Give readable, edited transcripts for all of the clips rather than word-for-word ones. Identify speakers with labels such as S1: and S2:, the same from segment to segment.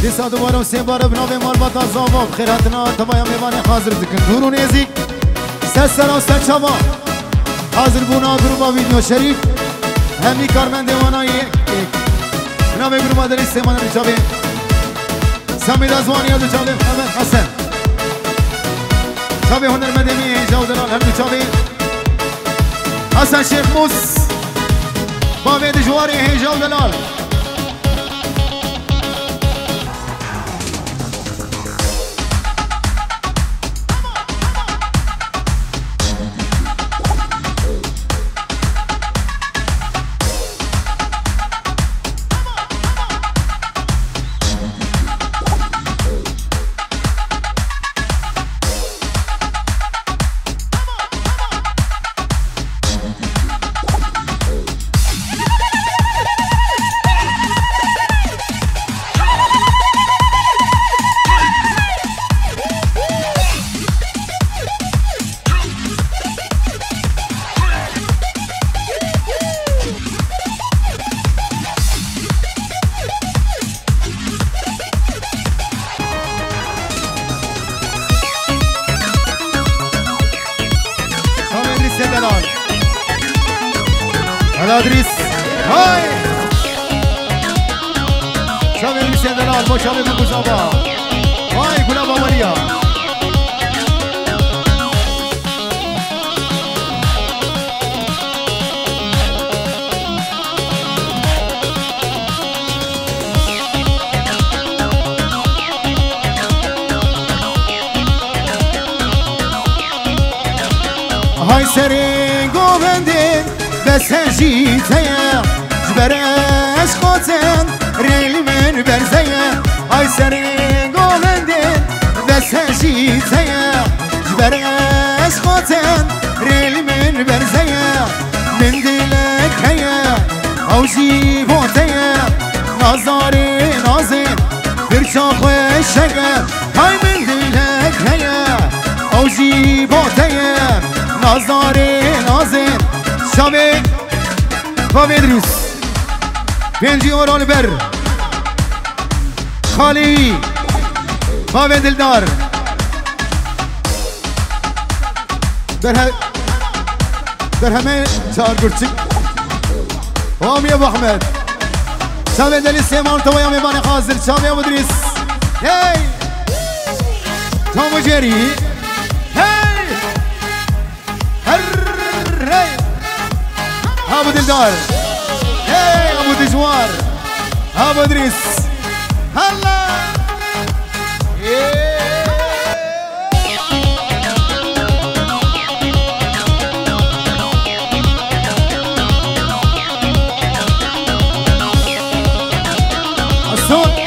S1: دیسا دوباره و سه باره بنابه مال باتا زاوا بخیراتنا تبایا میوانی حاضر دکن دورو نیزی سر سر چاوا حاضر بونا گروبا ویدیو شریف همی کارمند دیوانا یک بنابه گروبا داری سیمان رجابه سمید ازوانی ها دو جابه محمد حسن جابه هنر مدنی جاو دلال هر دو جابه حسن شیخ موس بابه دجواری جاو دلال ادریس های شامل میشه دلال با شامل بگوزابا های گلاب آمالیا های سری گوبنده بسجيتيا جبراش خوتن ريل من برزيا هاي سرين قومندين بسجيتيا جبراش خوتن ريل من برزيا من دلك هيا او جيبوتيا نظاري نازين برشاخ الشقا هاي من دلك هيا او جيبوتيا نظاري نازين شامي بابي ادريس بنجي اورال بر خالي بابي دلدار درهمه چهار گرچک وامی ابو احمد شامي دلی سیمان تویا میبانی حاضر شامي ابو ادريس هی تومو جری هی هی ابو دلدار هي ابو دجوار ابو ادريس هلا الصوت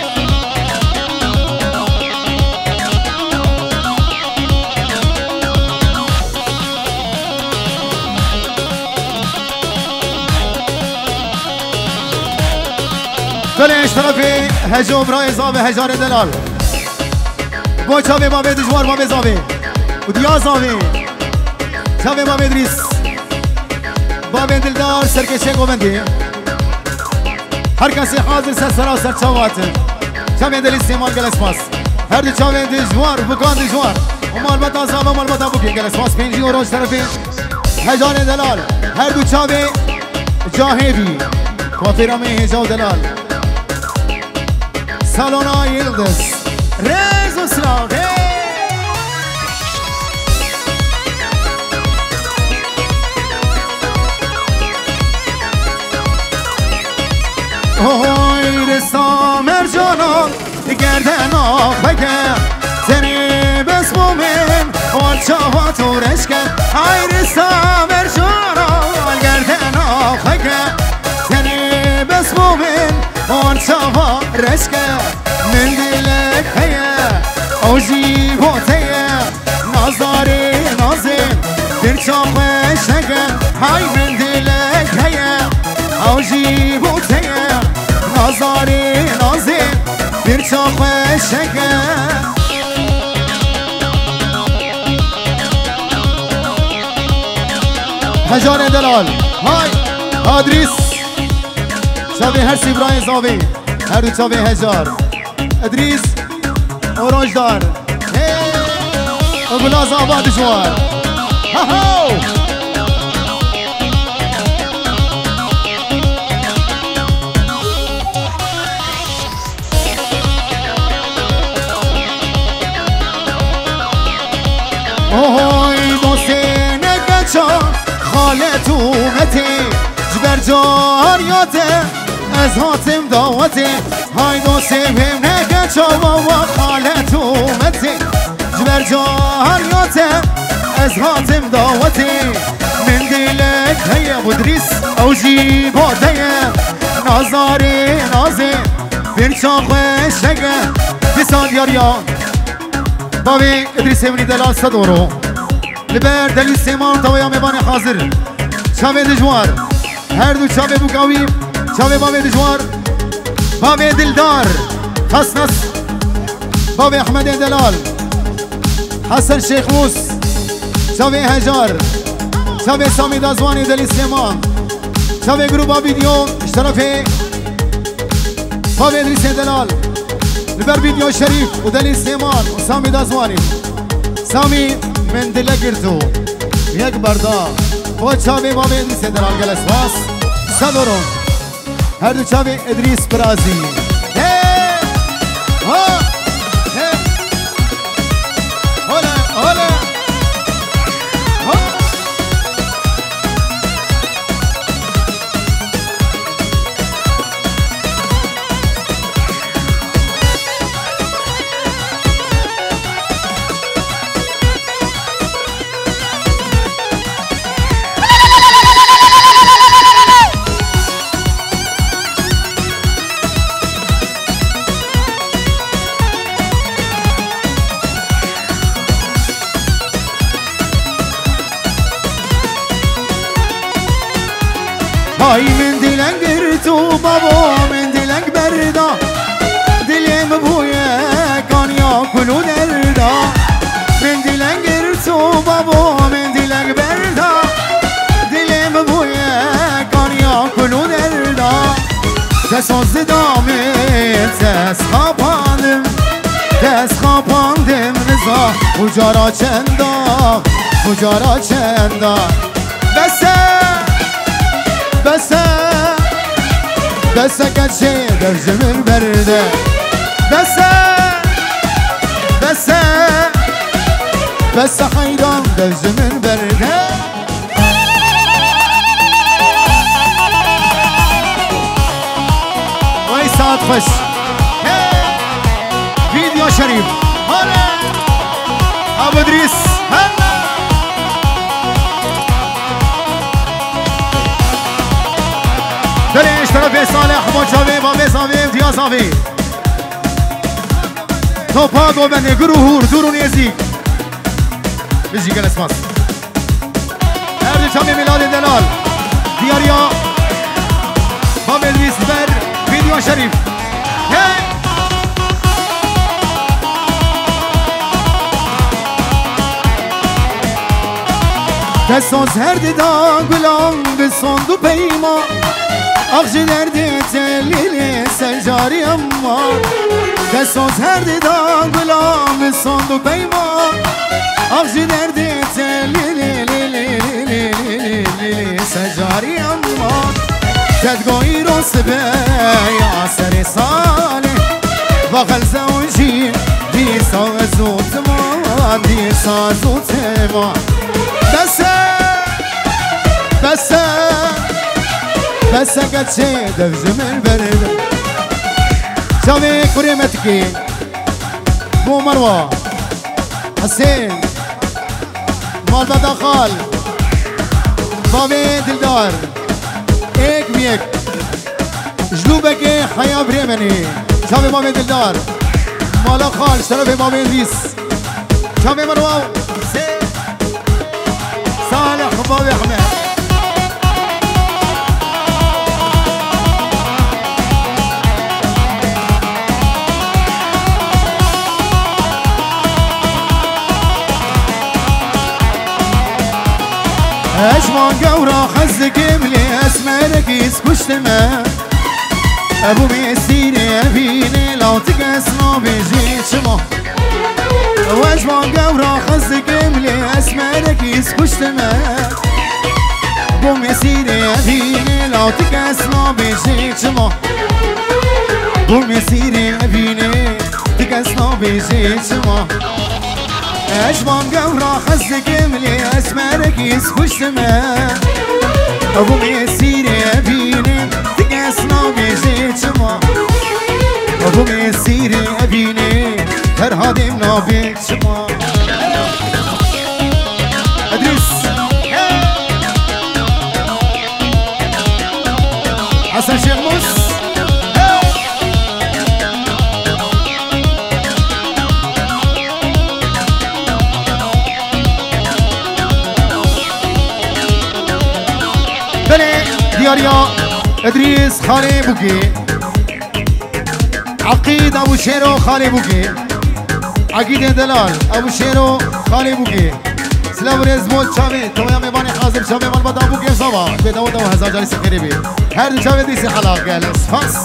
S1: بله اشترافی هجو برای زاوه هجار دلال با چاوه بابه دجوار بابه زاوه و دیا زاوه چاوه بابه ادریس بابه دلدار سرکشه گوبندی هر کسی حاضر سر سر چاواتن چاوه دلی سیمان گل اسپاس هر دو چاوه دجوار بکان دجوار و مالبتا زاوه مالبتا بکی گل اسپاس 5 یورو اشترافی هجار دلال هر دو چاوه جاهبی کافیرامه هجار دلال سالونا یلدز رز و سلاغه اوی رسا مرجانا گردن آخبکه تنی بس مومن آلچاوا تو رشکن ای رسا مرجانا گردن آخبکه تنی بس مومن آلچاوا رشکه من دلك هيا او جيبوتيا نظاري نازل ترشاق الشقا هاي من دلك هيا او جيبوتيا نظاري نازل ترشاق الشقا هجار دلال هاي ادريس شابي هرسي براين زاوي هر دو شابي هجار ادريس اورانج دار وبلاز آباد جوار هاو اوهوی دوستین گچا خالت اومتی جبر جاریاته از هاتم داوته های دوستیم هم نگچا بابا خالت اومتی جبر جاریاته از هاتم داوته من دلک هیا بدریس او جیباته نازاری نازی برچاق شگه بسان یاریا بابی ادریس منی دلال صدورو لبر دلیل سیمان تاویا میبانی حاضر چاوه دجوار هر دو چاوه بوگاوی چاوه بابی دجوار بابی دلدار خسنس بابی احمد دلال حسن شیخ موس چاوه هجار چاوه سامی دازوانی دلیل سیمان چاوه گروبا ویدیو اشترافی بابی ادریس دلال لبر ویدیو شریف و دلیل سیمان و سامی دازوانی سامی من دل گرزو یک بردا و چاوی بابی ادریس دلال گل اسواس صدورون هر دو چاوی ادریس برازی های من دلنگ گرتو بابا من دلنگ بردا دلیم بویه کانیا کلو دردا من دلنگ گرتو بابا من دلنگ بردا دلیم بویه کانیا کلو دردا دستاز دامت دست خاپاندم رضا بجارا چندا بس کچه در زمین برده بس حیران در زمین برده وای ساعت خوش ویدیو شریف ابو ادریس دلیش طرف صالح مجاوی و مزاوی امتیازاوی توپاد و بنده گروهور دور و نیزی بجی گل اسماس هر دو چامی میلاد دلال دیاریا با ملویس بر ویدیو شریف دستاز هر دیدا گلان بسند و پیما آخجی درد تلیل سجاری اما دستاز هر دیدا گلام بسند و پیما آخجی درد تلیل سجاری اما تدگاهی راست به یاسر ساله و غلزه و جیم دیسا زود ما دیسا زود ما بس کچه در زمین برده شاوی کریمتکی بو مروه حسین مال بداخال بابی دلدار ایک بیک جلوبکی حیا بریمنی شاوی بابی دلدار مالا خال شرف بابی ادریس شاوی مروه صالح بابي احمد اشمان قورا خزك ملي اسمرك يسكشتما ابو ميسيني ابيني لو تكسنا بيجي شما واجوان قورا خزك ملي اسمانك يسكش تمام بوم يسيري أبيني لو تكسنا بيجي شما بوم يسيري أبيني تكسنا بيجي شما اجوان قورا خزك ملي اسمانك يسكش تمام بوم يسيري أبيني تكسنا بيجي شما بوم يسيري أبيني فرهادم نابيك شما ادريس حسن شيخ موس بلي دياريا ادريس خالي بوكي عقيد ابو شيرو خالي بوكي عقيد دلال ابو شيرو خالي بوكي سلام رزمول شامي تويا ميباني حاضر شامي من بدا بوكي صبا بدو دو هزار جالس قريبي هر شامي ديسي حلاق جالس فاس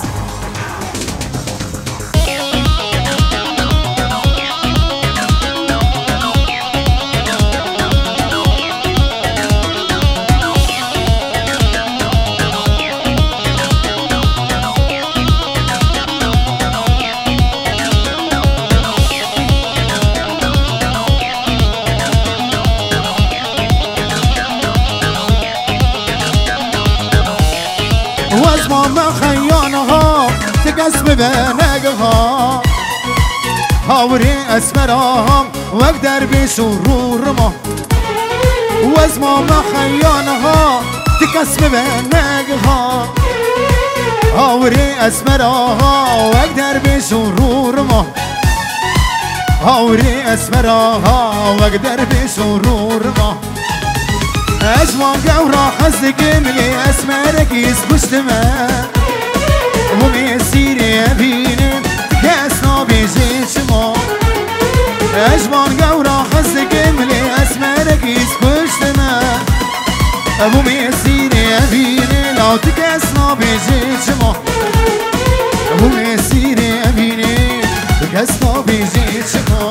S1: وازمام خيانها تقسم بنقها هاوري اسمراهم واقدر بسرور ما وازمام خيانها تقسم بنقها هاوري اسمراها واقدر بسرور ما هاوري اسمراها واقدر بسرور ما اجوان قورا خزك ملي اسمارك يسكش تمام وم يسيري أبيني كاسنا بيجي شما اجوان قورا خزك ملي اسمارك يسكش تمام وم يسيري أبيني لو تكاسنا بيجي شما وم يسيري أبيني كاسنا بيجي شما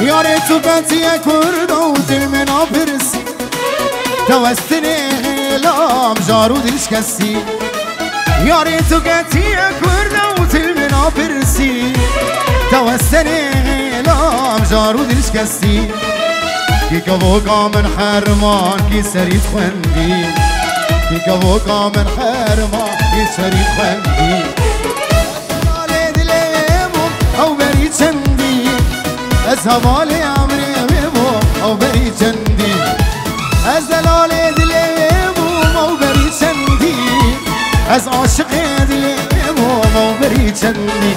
S1: یاری تو بطی کرد و دل من آپرسی توستنی لام جارو دلش کسی یاری تو بطی کرد و دل من آپرسی توستنی لام جارو دلش کسی کی کبوکا من حرمان کی سرید خوندی کی کبوکا من حرمان کی سرید خوندی او بری چندی از حوال امری بو او بری چندی از دلال دلی بو او بری چندی از عاشق دلی بو او بری چندی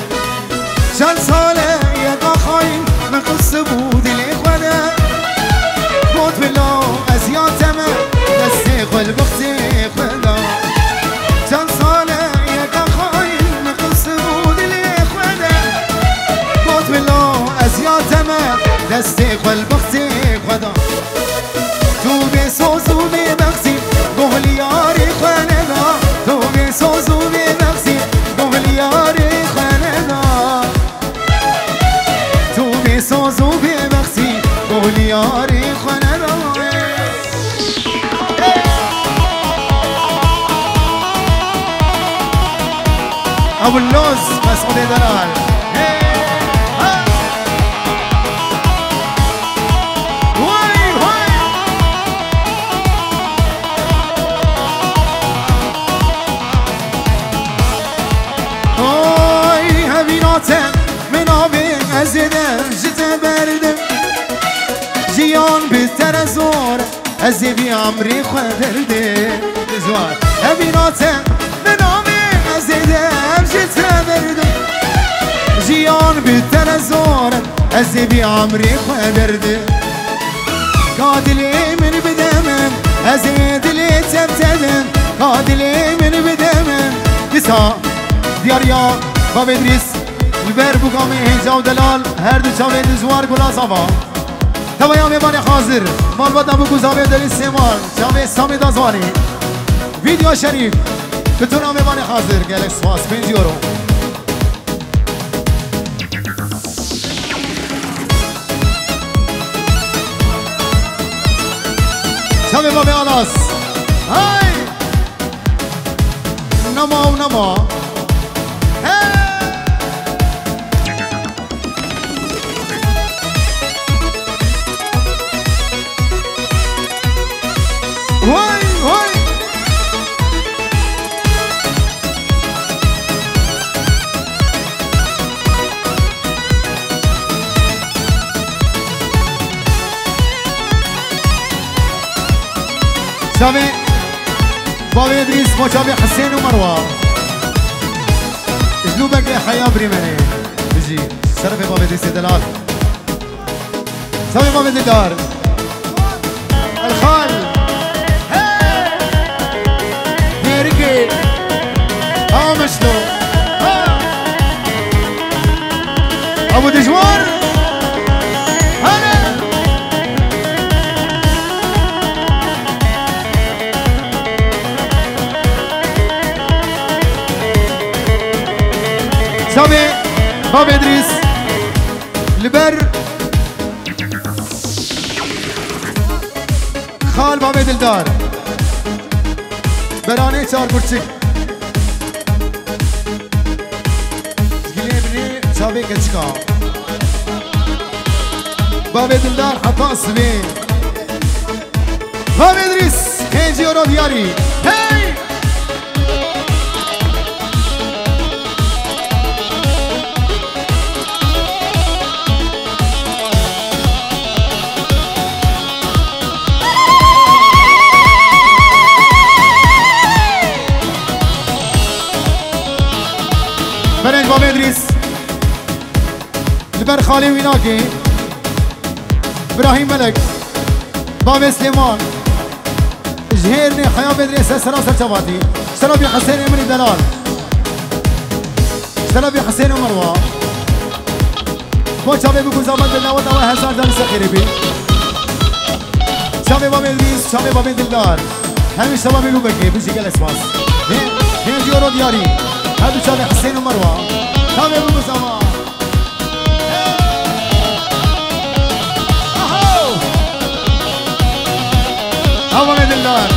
S1: چند ساله یکا خواهیم نقص بود دلی خدا بود بلا از یادم دستی خل بختی خدا چند ساله یکا خواهیم نقص بود دلی خدا بود بلا از یادم دستی خل بختی خدا تو بسوز و ببختی گهل یاری خدا ابو اللوز مسؤول دلال من آبی ازیدم جت بردم جیان بیتر زور از بی عمری خودرده زوار هبیناتم من آبی ازیدم جت بردم جیان بیتر زور از بی عمری خودرده کادلی من بدمم از دلی تبتدم کادلی من بدمم دیسا دیاریا باب ادریس البر بوقامي هنجا ودلال هر دو چاوه دزوار گلا صفا تبايا ميباني حاضر مال بدا بو گزاوه دل استعمال چاوه سامي دازواني فيديو شريف بتونا ميباني حاضر گلک سواس 5 يورو چاوه بابي آلاس هاي نما و نما وای وای شابه بابا ادریس با شابه حسین و مروه جنوبك حياة بريماني بيجي شرف بابا ادریس دلال شابه بابا دلال الخال مشلو ابو دجوار هلا سامي بابا ادريس البر خال بابا دلدار برانه چار برچک شابه كتشكا بابا دلدار حطا السبين بابا ادريس هنجي ورا دياري هاي برنج بابا ادريس البر خالي ويناكي ابراهيم ملك بابا سليمان جهيرني حياة بدري سلاسل شباتي شربي حسين امري دلال شربي حسين ومروه بو شابي بكو زمان دلنا ودوا هزار دان سخيري بي شابي بابا ادريس شابي بابا دلدار همي شبابي لوبكي بيجي قال اسماس هين جيورو دياري هادو شابي حسين ومروه شابي بكو زمان هوا من الله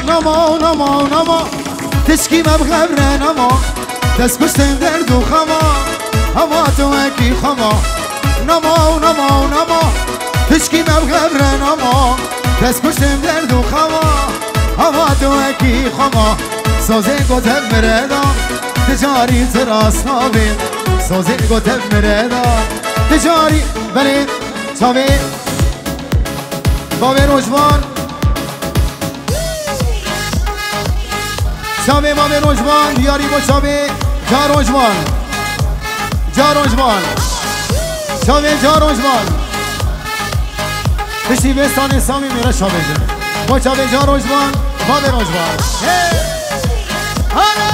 S1: نما نما نما تشكي ما بغبرة نما تسكشتن درد وخما هوا توكي خما نما نما نما تشكي ما بغبرة نما تسكشتن درد وخما هوا توكي خما سوزي قتل مردا تجاري تراس نابين سوزي قتل مردا تجاري بلي شابي بابي روجوان شابي بابي روجوان دياري بو شابي جا روجوان جا روجوان شابي جا روجوان بشتي بستاني سامي ميرا شابي جا بو شابي جا روجوان بابي روجوان هلا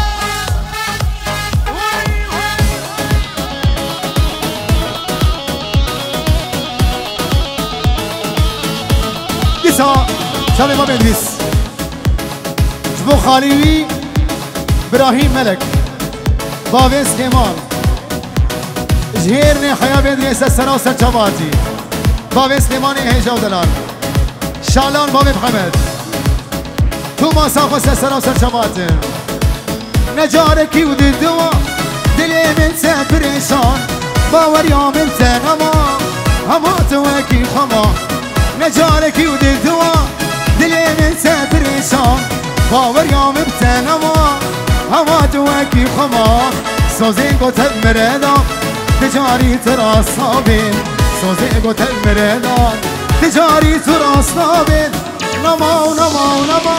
S1: شابي بابي ادريس جبو خاليوي ابراهيم ملك باوي سليمان جهيرني حيا بدريس السنة وسرچواتي باوي سليماني هيجا ودلال شالان باوي محمد توما ساقو السنة وسرچواتي نجاركي وددوا دلي من سبريشان باور يا من تنما هما تواكي خما نجاركي وددوا دلي من سبريشان باور يا من تنما هما تواكي خما سوزين قتل مريدا تجاري تراس صابين سوزين قتل مريدا تجاري تراس صابين نما ونما ونما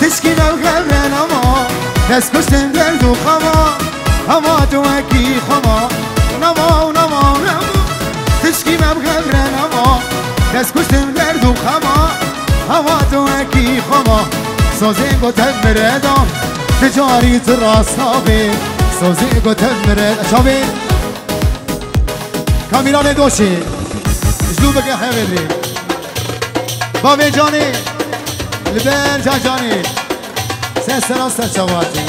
S1: تشكي بالغير نما ناس كشتن دردو خما هما تواكي خما نما ونما ونما تشكي بالغير نما ناس كشتن دردو خما هما تواكي خما سوزين قتل مريدا تجاري تراس صابين سوزين قتل مريدا شابين كاميران دوشي جلوبك يا حبيبي بابي جاني لبن جاني سنة سرچواتي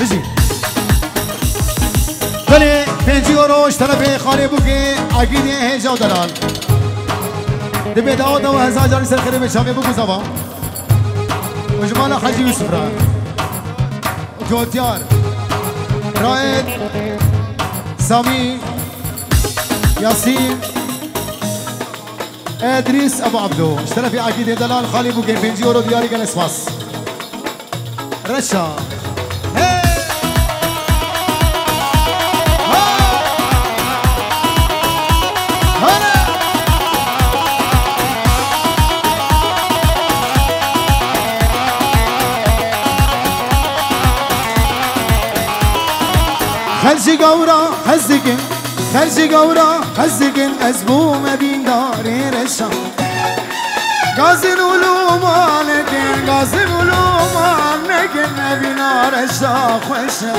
S1: بجي بلي 5 يورو اشترى خالي بوكي اكيد هيجا ودلال دبي داود و هزار جاني سر خريب شامي بوكو زبا وجمالا حاجي يوسف را جوتيار رائد سامي ياسين ادريس ابو عبدو اشترى في عقيده دلال خالي بوكي 5 يورو دياري قال اسفاس رشا خرجي قورا حزقن خرجي قورا حزقن أزبو ما بين داري رشا غازن علوم عنكن غازن علوم عنكن ما بين رشا خوشا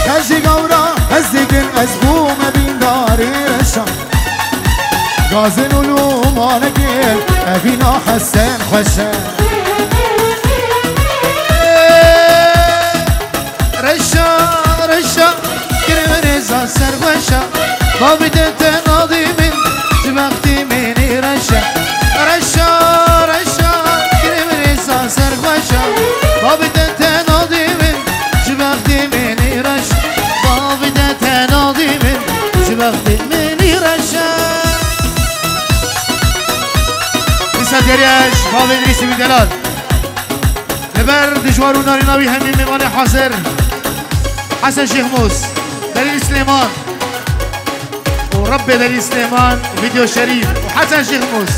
S1: خرجي قورا حزقن أزبو ما بين داري رشا غازن علوم عنكن ما بين حسن خوشا
S2: رشا رشا كرمرزا سربشا بابدت ناظمين جبختي مني رشا رشا رشا كرمرزا سربشا بابدت ناظمين جبختي مني رشا بابدت ناظمين جبختي مني رشا لسا درياش بابد ريسي بدلال لبر دجوارو ناري ناوي همين ميماني حاضر حسن شيخ موس دليل سليمان وربي دليل سليمان فيديو شريف وحسن شيخ موس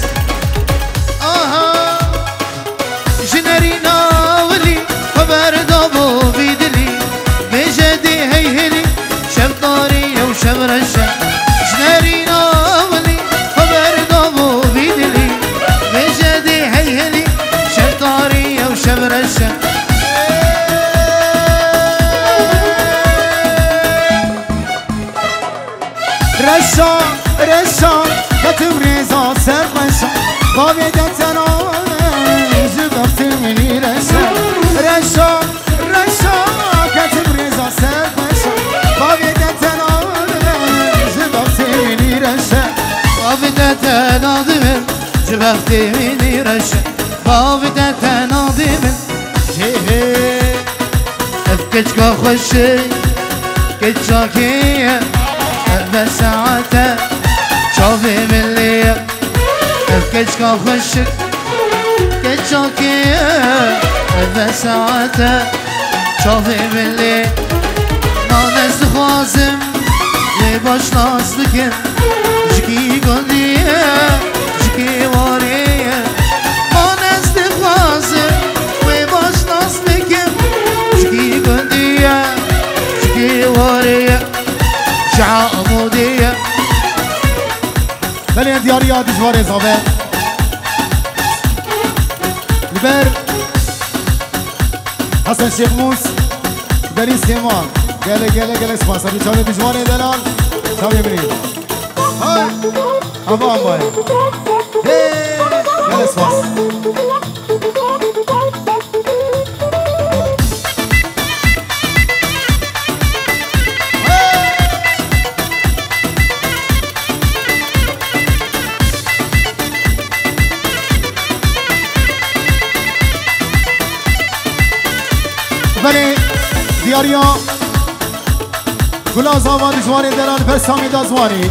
S2: جنرينا ولي خبر دابو بيدلي بجدي هيهلي شب طاري وشب رشا جنرينا ولي خبر دابو بيدلي بجدي هيهلي شب طاري وشب رشا
S1: رشا رشا كتب رزا سرقشا بابي دتنا جبرت مني رشا رشا رشا كتب رزا سرقشا بابي دتنا جبرت مني رشا
S2: بابي دتنا ضمن جبرت مني رشا بابي دتنا ضمن جيه افكتك خوشي كتشاكيه بساعته شوفي من لي افكتك خوشك كتشاكيه بساعته شوفي من لي نانس خوازم لباش ناس بكن جكي قنديه جكي واريه نانس خوازم لباش ناس بكن جكي قنديه جكي واريه شعاع عمودية
S1: بلين دياريا دجوار زابه البر حسن شيخ موس دليل سليمان قال اسمع صار دجوار دلال شاوي مني هاي أبو أمباي هي يلا سواس بله دیاریا گلاز آماد جوانی دران پر سامی دازوانی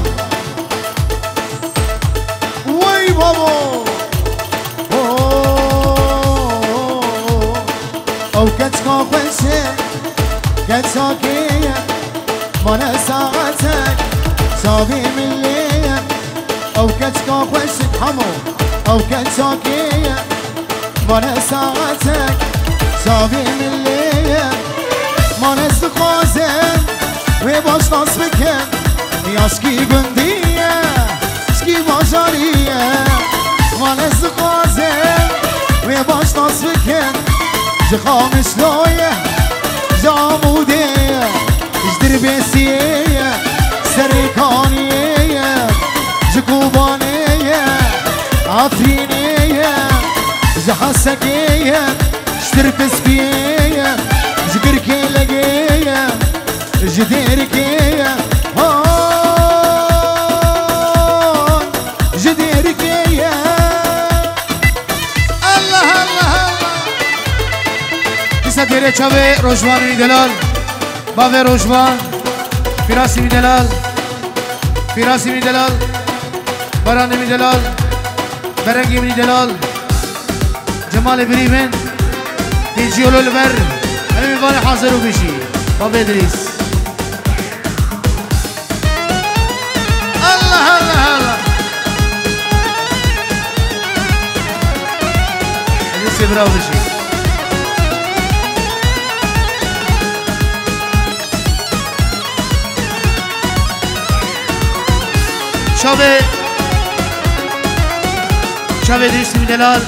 S1: وی بابا او کچکا خوشه کچکا کیه من ساعتك صابي مليه او کچکا خوشه همو او کچکا کیه من ساعتك صابي مليه من استخوازم و باش ناس بکن یاشکی گندیه اشکی باجاریه من استخوازم و باش ناس بکن جخامش لایه جاموده اجدر بیسیه سرکانیه جکوبانیه عفرینیه جحسکیه اشتر پسپیه جگرکی لگیه جديركية هون جديركية الله الله
S2: كيسا ديري چاوي روشوان ميدلال باوي روشوان فراسي ميدلال فراسي ميدلال براني ميدلال برنگي ميدلال جمال بريمن تيجيولو البر همي ميباني حاضرو بشي بابا ادريس الله الله الله ادريس براو بشي شابه ادريس ميدلال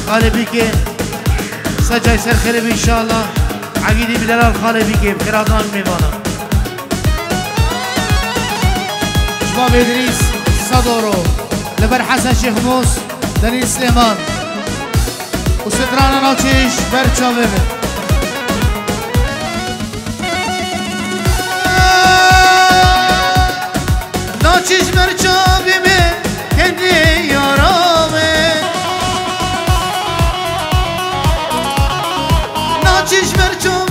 S2: قالبي كي سجاي سر خير ان شاء الله عقيدي بدلال خالي بيكي بخيراتنا الميوانا شباب إدريس صدورو لبر حسن شيخ موس دليل سليمان وسترانا نوچيش برچا بمن نوچيش برچا بمن هدي يارامن نوچيش برچا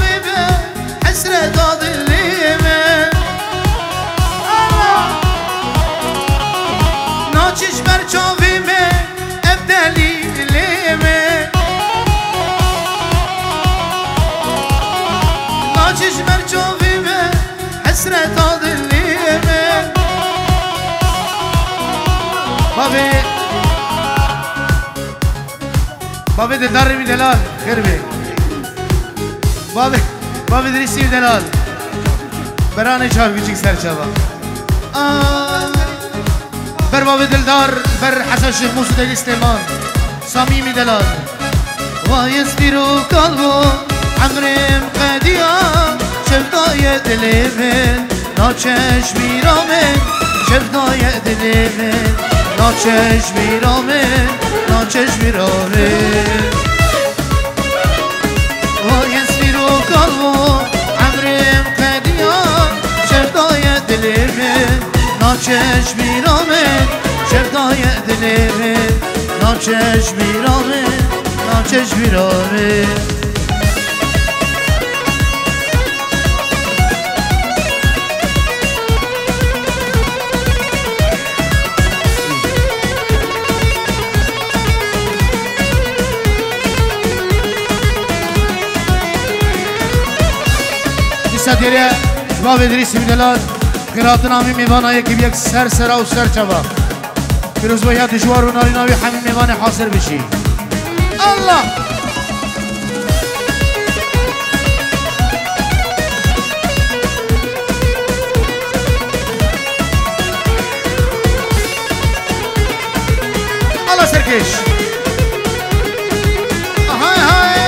S2: بابا دلدار می دلال خیر بی بابا دریسی می دلال برانه چار کوچیک سر چابا بر بابا دلدار بر حسن شیخ موسو دلی سلیمان سامی می دلال وایس بیرو کالبو عمرم قدیان شفدای دلیمن ناچش میرامن شفدای دلیمن ناچش میرامن ناچش میرامن وایس بیرو کالبو عمرم قدیان شفدای دلیمن ناچش میرامن شفدای دلیمن ناچش میرامن ناچش میرامن دیره جواب ادریس میدلال خیراتون همین میوانه یکی بیک سر سرا و سر چبا پیروز باید دجوار و ناریناوی همین میوانه حاصل بشی الله الله سرکش های های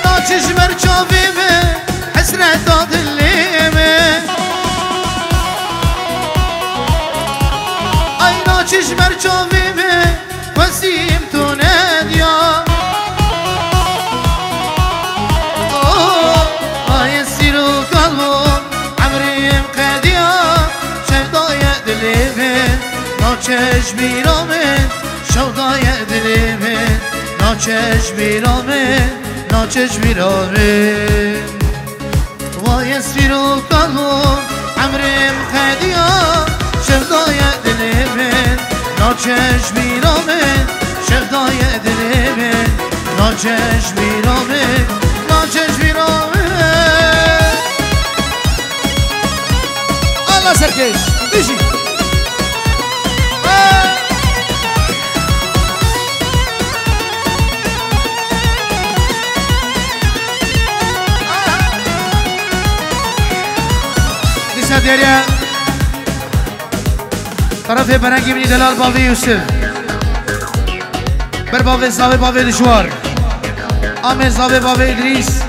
S2: ناچش مرچاوی حسرت دادليمه ناچش بیرامه شودای دلیمه ناچش بیرامه ناچش بیرامه وای اسفیرو کالو عمرم خدیا شودای دلیمه ناچش بیرامه شودای دلیمه ناچش بیرامه ناچش بیرامه الله سرکش بیشی دیسا دیریا طرف برنگی منی دلال باوی یوسف بر باوی زاوی باوی دشوار آمیر زاوی باوی ادریس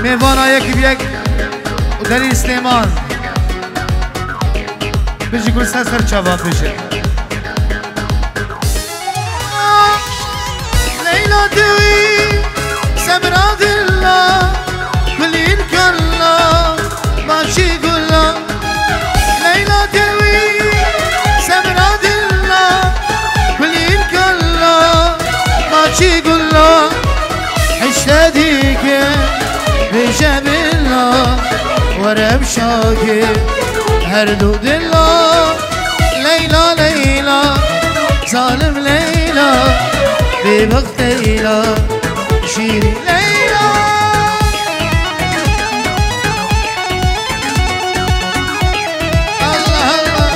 S2: میوان آیه که بیگ و دلیل سلیمان بجی گلستان سر چواب بشه لیلا دوی سبراد الله کلین کلا باشی گلا لیلا دوی سبراد الله کلین کلا باشی گلا حشتدی که بجب الله ورب شاکی هر دو دلا لیلا لیلا ظالم لیلا بی وقت لیلا شیری لیلا الله الله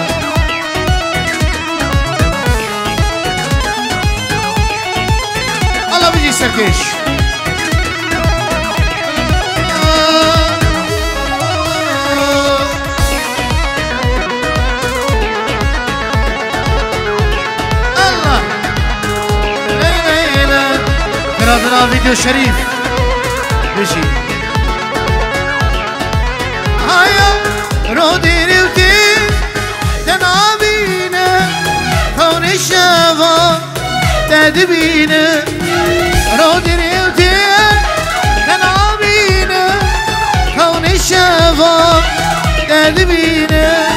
S2: الله بيجي سركش فيديو شريف بشي هيا رودي ريوتي تنابينا كون الشفا تدبينا رودي ريوتي تنابينا كون الشفا تدبينا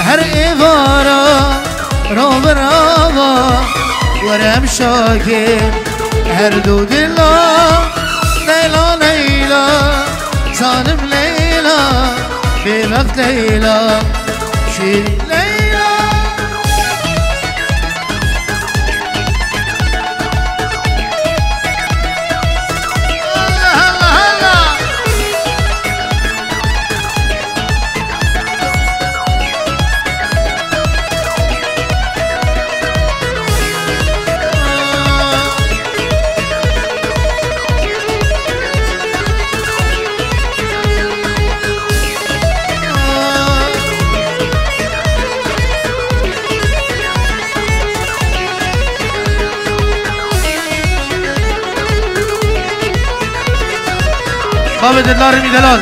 S2: هر إفارة روبرابا ورم شاكر هر دو دلا لیلا لیلا ظالم لیلا بی وقت لیلا شیری لیلا الله الله الله بابا دلار مي دلال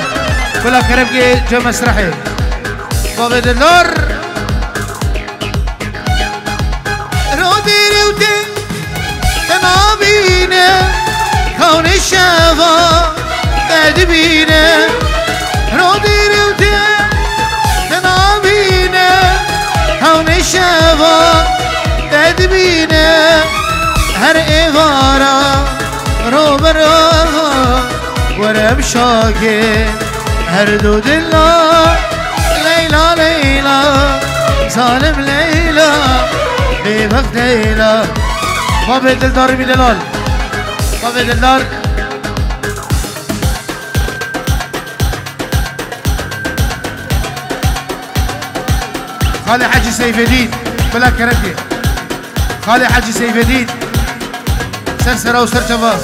S2: كلها كرب جو مسرحي بابا دلار رودي رودي تنابينا كون الشفا تدبينا رودي رودي تنابينا كون الشفا تدبينا هر إفارة روبرا ورب شاكر هر دو دلا ليلى ليلى ظالم ليلى بي وقت ليلى بابا دلدار مي دلال بابا دلدار خالي حجي سيف الدين بلا كركي خالي حجي سيف الدين سرسرة وسرشفاز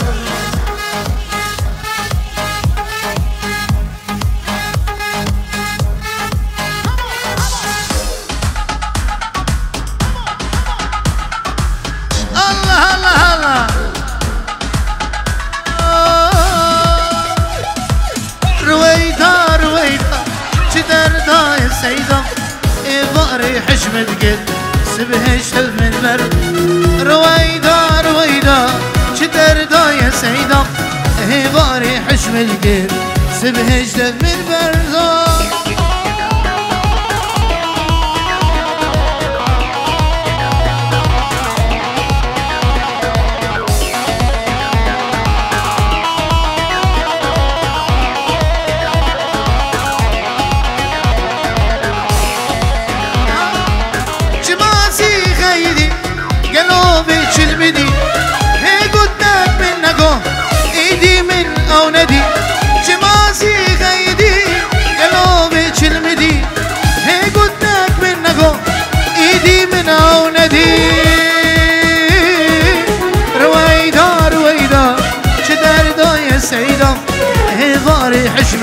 S2: حشمت قد سبهش المنبر رويدا رويدا شدر دا يا سيدا هباري حشمت قد سبهش المنبر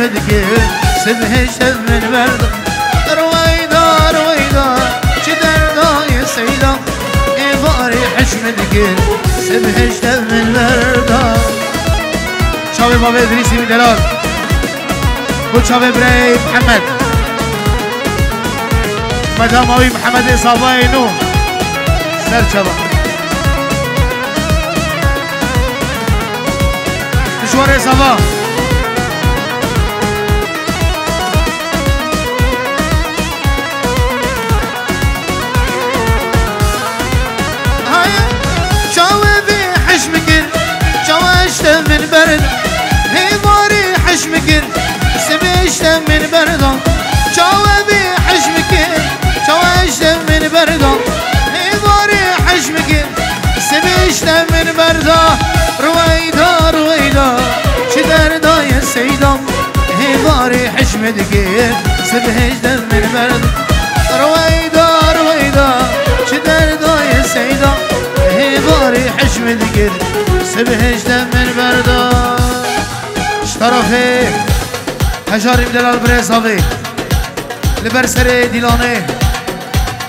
S2: حشمتك سبهشت من برد رويدا رويدا شدرنا يا سيدا إيفاري حشمتك سبهشت من برد شاوي بابا إدريسي من دلال بود شاوي براي محمد مداماوي محمد إصابة نو سر شبا مشوار إصابة من برد هيضاري حشمكر سبيشت من برد شاوبي حشمكر شاوشت من برد هيضاري حشمكر سبيشت من برد رويدا رويدا شدردا يا سيدا هيضاري حشمتك سبيشت من برد رويدا رويدا شدردا يا سيدا هيضاري حشمتك سبهشت من بردا اشترافي هجاري بدلال بريصافي لبرسري ديلاني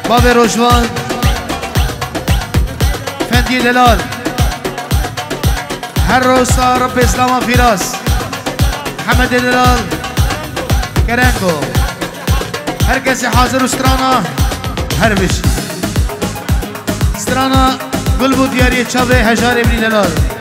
S2: بابي روشوان فندي دلال هر روسا رب اسلاما فراس محمد دلال كرنكو هر کسی حاضر استرانا هر بش استرانا گل بود یاری چاوه هجاري بني دلال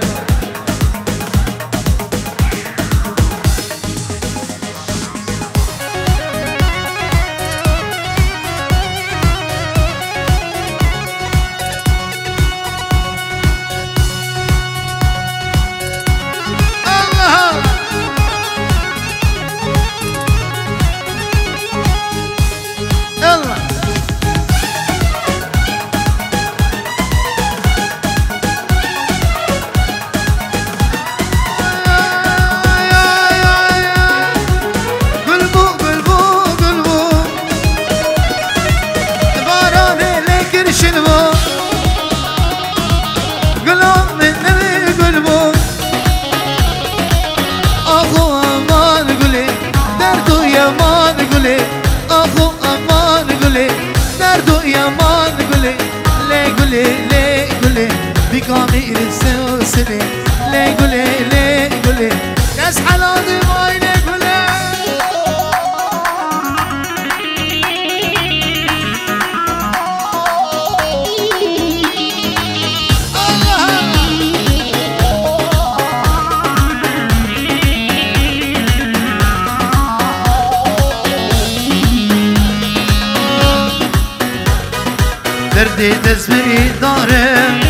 S2: دردی تصویری دارم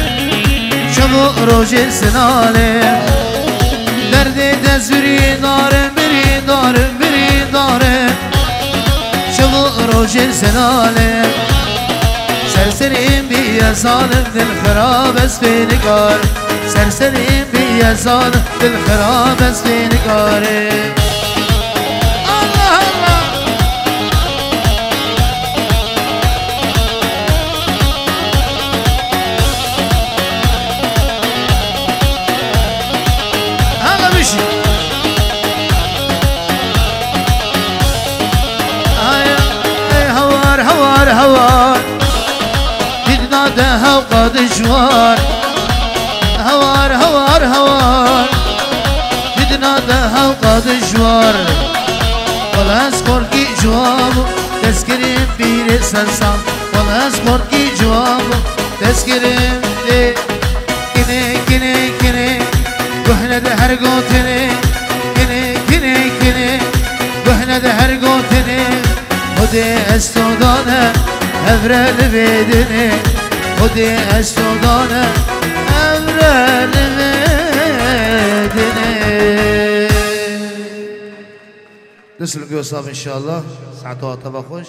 S2: شب روز سناله دردی تصویری دارم بری دارم شب روز سناله سرسریم بیا ظالم دل خراب است به نگار سرسریم بیا ظالم دل خراب است به نگاره هوار بدنا ده وقاد جوار هوار هوار هوار بدنا ده وقاد جوار خلاص كوركي جواب تذكرين بير سلسام خلاص كوركي جواب تذكرين دي كني كني كني قهنا ده هرقوتني كني كني كني قهنا ده هرقوتني خودی استودانه افرل بدنه خودی استودانه افرل بدنه نسلك يوصف ان شاء الله ساعته طبخ خوش